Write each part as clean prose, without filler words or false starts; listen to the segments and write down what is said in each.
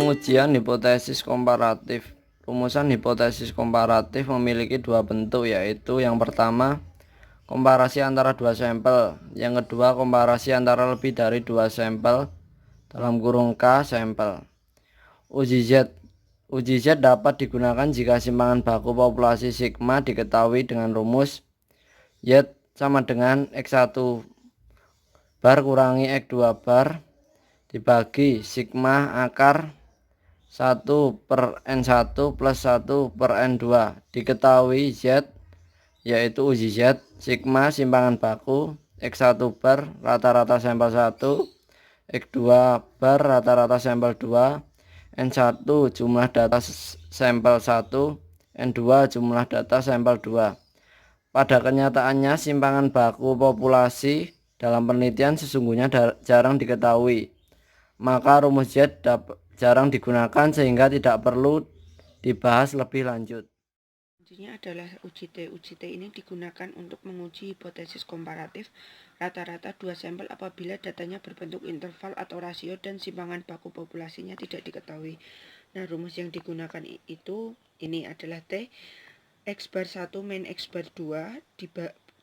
Pengujian hipotesis komparatif. Rumusan hipotesis komparatif memiliki dua bentuk, yaitu yang pertama komparasi antara dua sampel, yang kedua komparasi antara lebih dari dua sampel dalam kurung K sampel. Uji Z. Uji Z dapat digunakan jika simpangan baku populasi sigma diketahui dengan rumus Z sama dengan X1 bar kurangi X2 bar dibagi sigma akar 1 per N1 plus 1 per N2. Diketahui Z, yaitu uji Z, sigma simpangan baku, X1 bar rata-rata sampel 1, X2 bar rata-rata sampel 2, N1 jumlah data sampel 1, N2 jumlah data sampel 2. Pada kenyataannya simpangan baku populasi dalam penelitian sesungguhnya jarang diketahui. Maka rumus Z jarang digunakan sehingga tidak perlu dibahas lebih lanjut. Selanjutnya adalah uji T. Uji T ini digunakan untuk menguji hipotesis komparatif rata-rata dua sampel apabila datanya berbentuk interval atau rasio dan simpangan baku populasinya tidak diketahui. Nah, rumus yang digunakan itu ini adalah T X bar 1 min X bar 2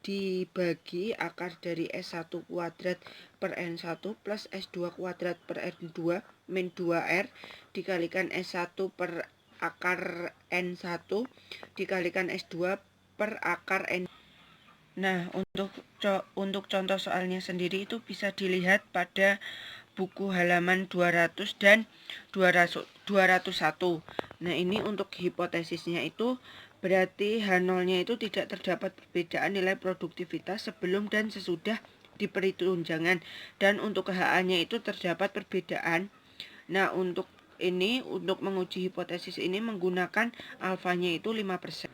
dibagi akar dari S1 kuadrat per N1 plus S2 kuadrat per N2 min 2R dikalikan S1 per akar N1 dikalikan S2 per akar N. Nah, untuk contoh soalnya sendiri itu bisa dilihat pada buku halaman 200 dan 201. Nah, ini untuk hipotesisnya itu berarti H0-nya itu tidak terdapat perbedaan nilai produktivitas sebelum dan sesudah diberi tunjangan, dan untuk HA-nya itu terdapat perbedaan. Nah, untuk menguji hipotesis ini menggunakan alfanya itu 5%.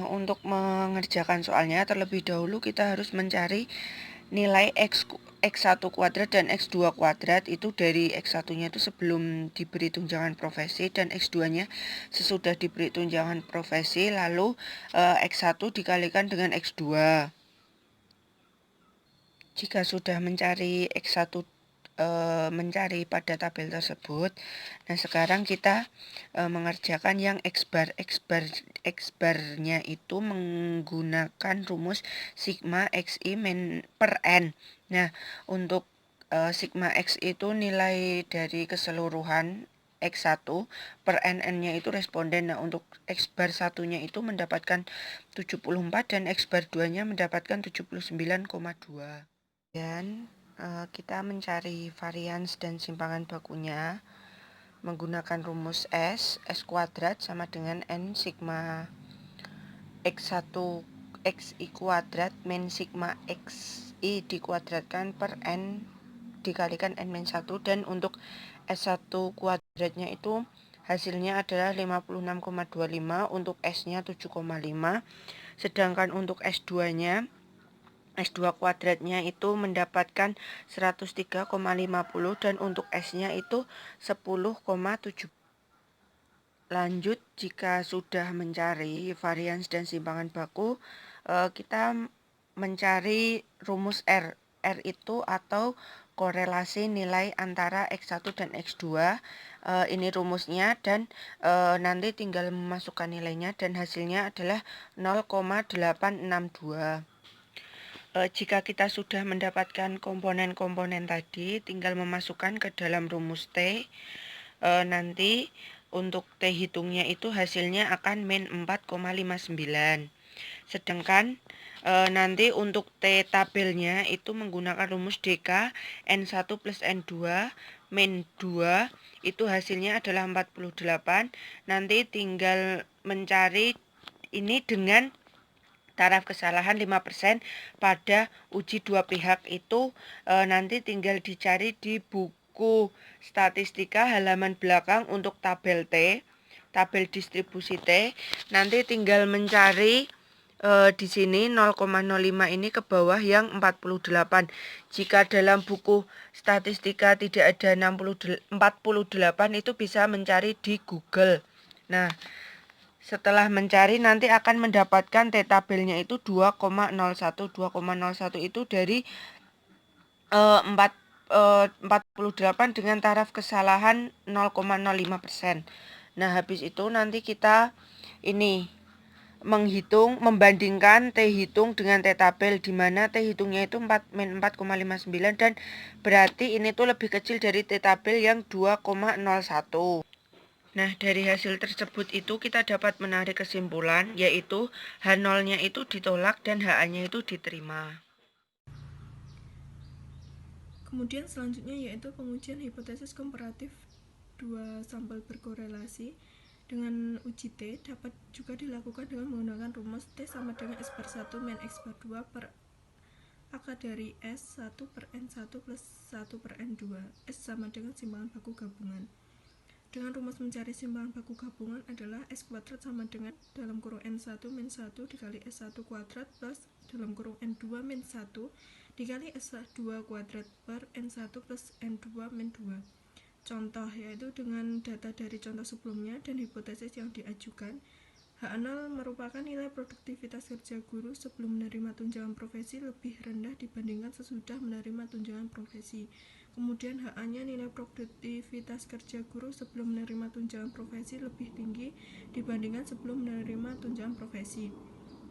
Untuk mengerjakan soalnya terlebih dahulu kita harus mencari nilai X1 kuadrat dan X2 kuadrat itu dari X1-nya itu sebelum diberi tunjangan profesi dan X2-nya sesudah diberi tunjangan profesi, lalu X1 dikalikan dengan X2. Jika sudah mencari X1 mencari pada tabel tersebut. Nah, sekarang kita mengerjakan yang X bar-nya itu menggunakan rumus sigma XI min per N. Nah, untuk sigma X itu nilai dari keseluruhan X1 per NN-nya itu responden. Nah, untuk X bar 1-nya itu mendapatkan 74 dan X bar 2-nya mendapatkan 79,2. Dan kita mencari varians dan simpangan bakunya menggunakan rumus S kuadrat sama dengan N sigma X1 XI kuadrat min sigma XI dikuadratkan per N dikalikan N-1, dan untuk S1 kuadratnya itu hasilnya adalah 56,25, untuk S-nya 7,5, sedangkan untuk S2-nya S2 kuadratnya itu mendapatkan 103,50 dan untuk S-nya itu 10,7. Lanjut, jika sudah mencari varians dan simpangan baku, kita mencari rumus R. R itu atau korelasi nilai antara X1 dan X2. Ini rumusnya, dan nanti tinggal memasukkan nilainya dan hasilnya adalah 0,862. Jika kita sudah mendapatkan komponen-komponen tadi, tinggal memasukkan ke dalam rumus T. Nanti untuk T hitungnya itu hasilnya akan min 4,59. Sedangkan nanti untuk T tabelnya itu menggunakan rumus DK N1 plus N2 min 2, itu hasilnya adalah 48. Nanti tinggal mencari ini dengan taraf kesalahan 5% pada uji dua pihak itu nanti tinggal dicari di buku statistika halaman belakang untuk tabel T, tabel distribusi T. Nanti tinggal mencari di sini 0,05 ini ke bawah yang 48. Jika dalam buku statistika tidak ada 48, itu bisa mencari di Google. Nah, setelah mencari nanti akan mendapatkan T tabelnya itu 2,01. 2,01 itu dari 48 dengan taraf kesalahan 0,05%. Nah, habis itu nanti kita ini membandingkan T hitung dengan T tabel, di mana T hitungnya itu 4-4,59 dan berarti ini tuh lebih kecil dari T tabel yang 2,01. Nah, dari hasil tersebut itu kita dapat menarik kesimpulan, yaitu H0-nya itu ditolak dan HA-nya itu diterima. Kemudian selanjutnya yaitu pengujian hipotesis komparatif dua sampel berkorelasi dengan uji T dapat juga dilakukan dengan menggunakan rumus T sama dengan S per 1 min X per 2 per Ak dari S 1 per N1 plus 1 per N2. S sama dengan simpangan baku gabungan. Dengan rumus mencari simpangan baku gabungan adalah S kuadrat sama dengan dalam kurung N1 min 1 dikali S1 kuadrat plus dalam kurung N2 min 1 dikali S2 kuadrat per N1 plus N2 min 2. Contoh yaitu dengan data dari contoh sebelumnya dan hipotesis yang diajukan, H0 merupakan nilai produktivitas kerja guru sebelum menerima tunjangan profesi lebih rendah dibandingkan sesudah menerima tunjangan profesi. Kemudian HA-nya nilai produktivitas kerja guru sebelum menerima tunjangan profesi lebih tinggi dibandingkan sebelum menerima tunjangan profesi.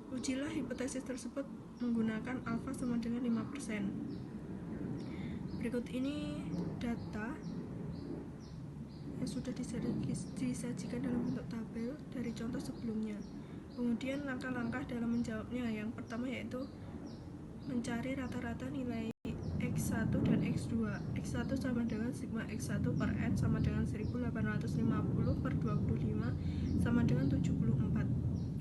Ujilah hipotesis tersebut menggunakan alfa sama dengan 5%. Berikut ini data yang sudah disajikan dalam bentuk tabel dari contoh sebelumnya. Kemudian langkah-langkah dalam menjawabnya, yang pertama yaitu mencari rata-rata nilai X1 dan X2. X1 sama dengan sigma X1 per N sama dengan 1850 per 25 sama dengan 74.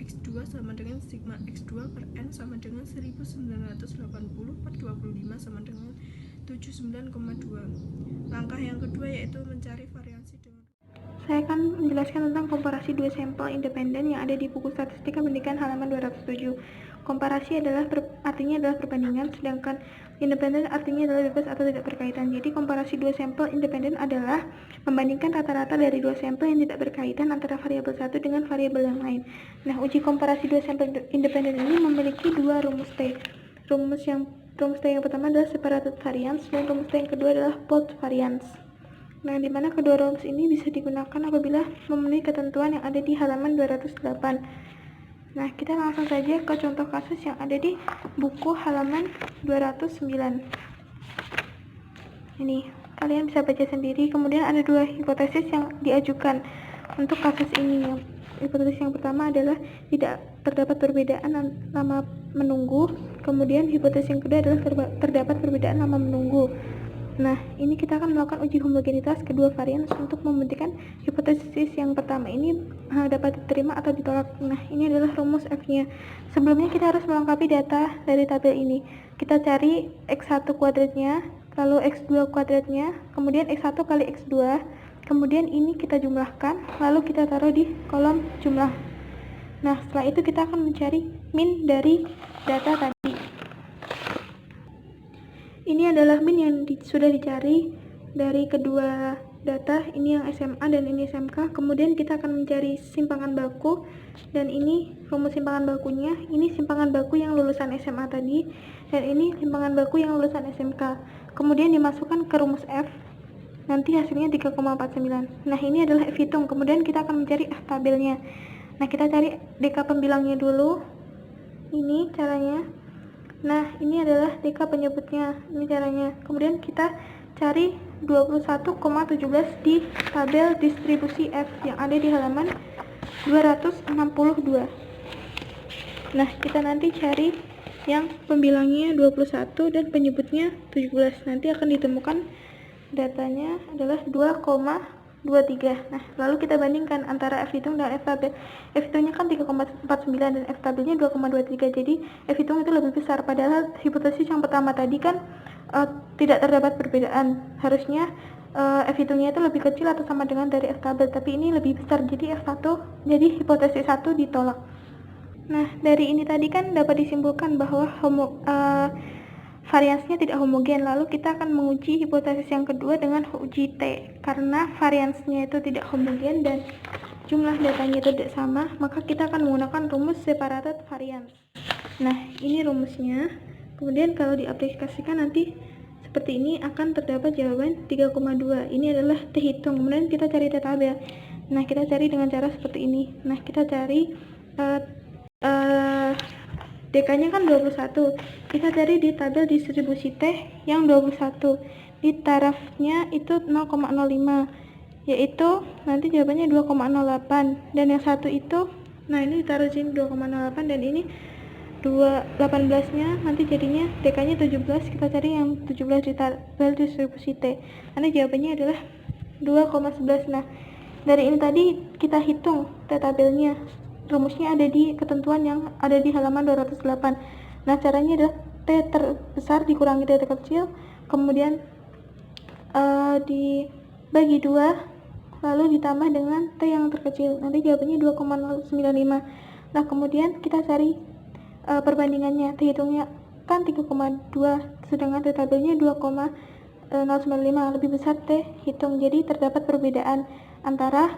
X2 sama dengan sigma X2 per N sama dengan 1980 per 25 sama dengan 79,2. Langkah yang kedua yaitu mencari variansi dengan. Saya akan menjelaskan tentang komparasi dua sampel independen yang ada di buku statistika pendidikan halaman 207. Komparasi artinya adalah perbandingan, sedangkan independen artinya adalah bebas atau tidak berkaitan. Jadi komparasi dua sampel independen adalah membandingkan rata-rata dari dua sampel yang tidak berkaitan antara variabel satu dengan variabel yang lain. Nah, uji komparasi dua sampel independen ini memiliki dua rumus T. Rumus T yang pertama adalah separated variance dan rumus T yang kedua adalah plot variance. Nah, di mana kedua rumus ini bisa digunakan apabila memenuhi ketentuan yang ada di halaman 208. Nah, kita langsung saja ke contoh kasus yang ada di buku halaman 209. Ini, kalian bisa baca sendiri. Kemudian ada dua hipotesis yang diajukan untuk kasus ini. Hipotesis yang pertama adalah tidak terdapat perbedaan lama menunggu. Kemudian hipotesis yang kedua adalah terdapat perbedaan lama menunggu. Nah, ini kita akan melakukan uji homogenitas kedua varian untuk membuktikan hipotesis yang pertama ini dapat diterima atau ditolak. Nah, ini adalah rumus F-nya. Sebelumnya kita harus melengkapi data dari tabel ini. Kita cari X1 kuadratnya, lalu X2 kuadratnya, kemudian X1 kali X2, kemudian ini kita jumlahkan, lalu kita taruh di kolom jumlah. Nah, setelah itu kita akan mencari min dari data tadi. Ini adalah min yang sudah dicari dari kedua data, ini yang SMA dan ini SMK. Kemudian kita akan mencari simpangan baku, dan ini rumus simpangan bakunya. Ini simpangan baku yang lulusan SMA tadi, dan ini simpangan baku yang lulusan SMK. Kemudian dimasukkan ke rumus F, nanti hasilnya 3,49. Nah, ini adalah F hitung. Kemudian kita akan mencari F tabelnya. Nah, kita cari DK pembilangnya dulu. Ini caranya. Nah, ini adalah DK penyebutnya, ini caranya. Kemudian kita cari 21,17 di tabel distribusi F yang ada di halaman 262. Nah, kita nanti cari yang pembilangnya 21 dan penyebutnya 17. Nanti akan ditemukan datanya adalah 2,23. Nah, lalu kita bandingkan antara F hitung dan F tabel. F hitungnya kan 3,49 dan F tabelnya 2,23. Jadi F hitung itu lebih besar, padahal hipotesis yang pertama tadi kan tidak terdapat perbedaan. Harusnya F hitungnya itu lebih kecil atau sama dengan dari F tabel, tapi ini lebih besar. Jadi jadi hipotesis 1 ditolak. Nah, dari ini tadi kan dapat disimpulkan bahwa variansnya tidak homogen. Lalu kita akan menguji hipotesis yang kedua dengan uji T. Karena variansnya itu tidak homogen dan jumlah datanya itu tidak sama, maka kita akan menggunakan rumus separated variance. Nah, ini rumusnya. Kemudian kalau diaplikasikan nanti seperti ini akan terdapat jawaban 3,2. Ini adalah T hitung. Kemudian kita cari T tabel. Nah, kita cari dengan cara seperti ini. Nah, kita cari DK-nya kan 21. Kita cari di tabel distribusi T yang 21. Di tarafnya itu 0,05. Yaitu nanti jawabannya 2,08. Dan yang satu itu, nah ini ditaruh sini 2,08 dan ini 18 nya nanti jadinya DK nya 17. Kita cari yang 17 di tabel distribusi T. Nanti jawabannya adalah 2,11. Nah, dari ini tadi kita hitung T tabelnya. Rumusnya ada di ketentuan yang ada di halaman 208. Nah, caranya adalah T terbesar dikurangi T terkecil, kemudian dibagi 2, lalu ditambah dengan T yang terkecil. Nanti jawabannya 2,095. Nah, kemudian kita cari perbandingannya. T hitungnya kan 3,2, sedangkan T tabelnya 2,095, lebih besar T hitung. Jadi terdapat perbedaan antara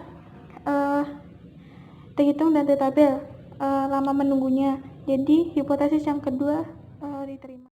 T hitung dan T tabel, lama menunggunya. Jadi hipotesis yang kedua diterima.